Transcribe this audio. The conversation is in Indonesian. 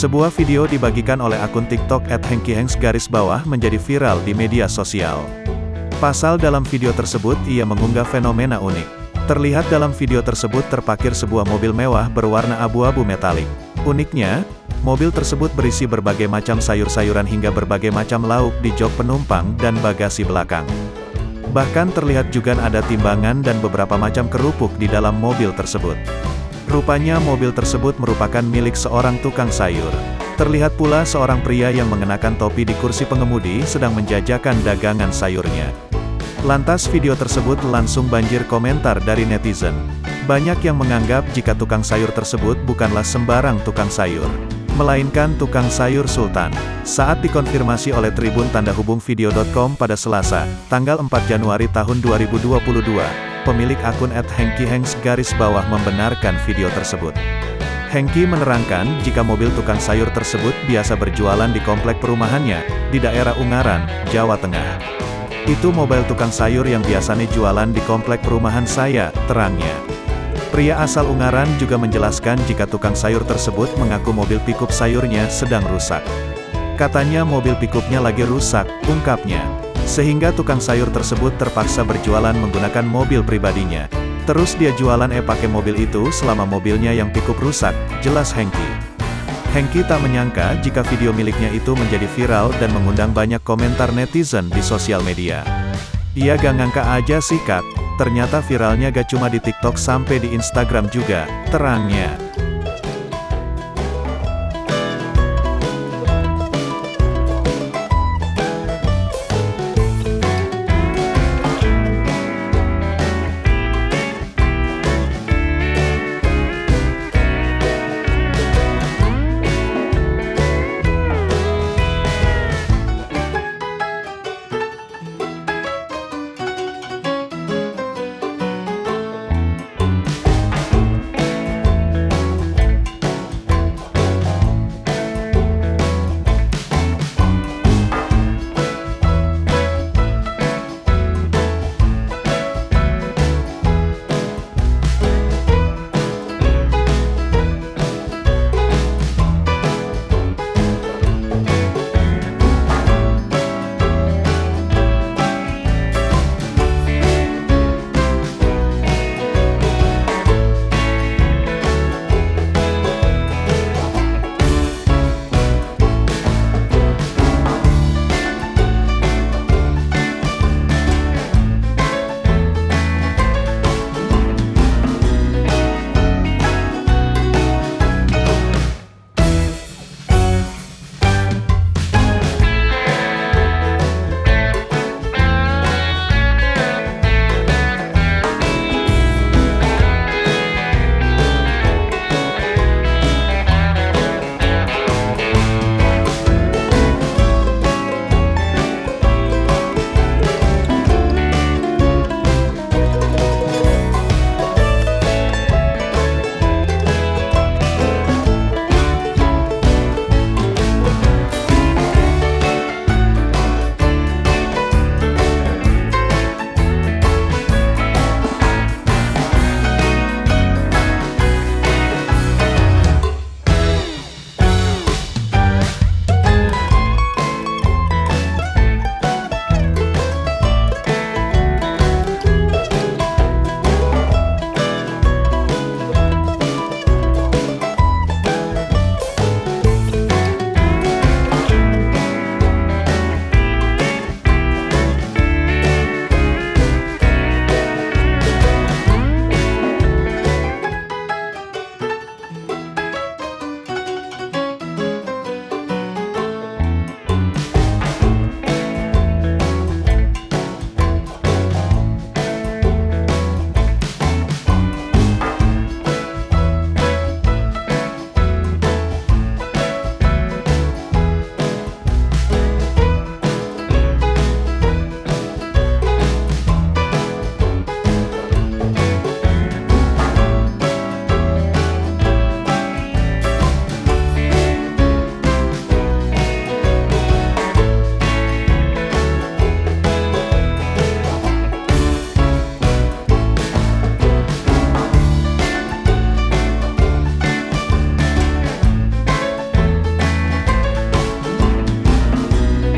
Sebuah video dibagikan oleh akun TikTok @hengkyhengs menjadi viral di media sosial. Pasal dalam video tersebut ia mengunggah fenomena unik. Terlihat dalam video tersebut terparkir sebuah mobil mewah berwarna abu-abu metalik. Uniknya, mobil tersebut berisi berbagai macam sayur-sayuran hingga berbagai macam lauk di jok penumpang dan bagasi belakang. Bahkan terlihat juga ada timbangan dan beberapa macam kerupuk di dalam mobil tersebut. Rupanya mobil tersebut merupakan milik seorang tukang sayur. Terlihat pula seorang pria yang mengenakan topi di kursi pengemudi sedang menjajakan dagangan sayurnya. Lantas video tersebut langsung banjir komentar dari netizen. Banyak yang menganggap jika tukang sayur tersebut bukanlah sembarang tukang sayur, melainkan tukang sayur sultan. Saat dikonfirmasi oleh Tribun Tanda Hubung Video.com pada Selasa, tanggal 4 Januari tahun 2022, pemilik akun @hengkyhengs membenarkan video tersebut. Hengky menerangkan jika mobil tukang sayur tersebut biasa berjualan di komplek perumahannya, di daerah Ungaran, Jawa Tengah. Itu mobil tukang sayur yang biasanya jualan di komplek perumahan saya, terangnya. Pria asal Ungaran juga menjelaskan jika tukang sayur tersebut mengaku mobil pickup sayurnya sedang rusak. Katanya mobil pickupnya lagi rusak, ungkapnya. Sehingga tukang sayur tersebut terpaksa berjualan menggunakan mobil pribadinya. Terus dia jualan pakai mobil itu selama mobilnya yang pickup rusak, jelas Hengky. Hengky tak menyangka jika video miliknya itu menjadi viral dan mengundang banyak komentar netizen di sosial media. Ia gak ngangka aja sih kak, ternyata viralnya gak cuma di TikTok sampai di Instagram juga, terangnya.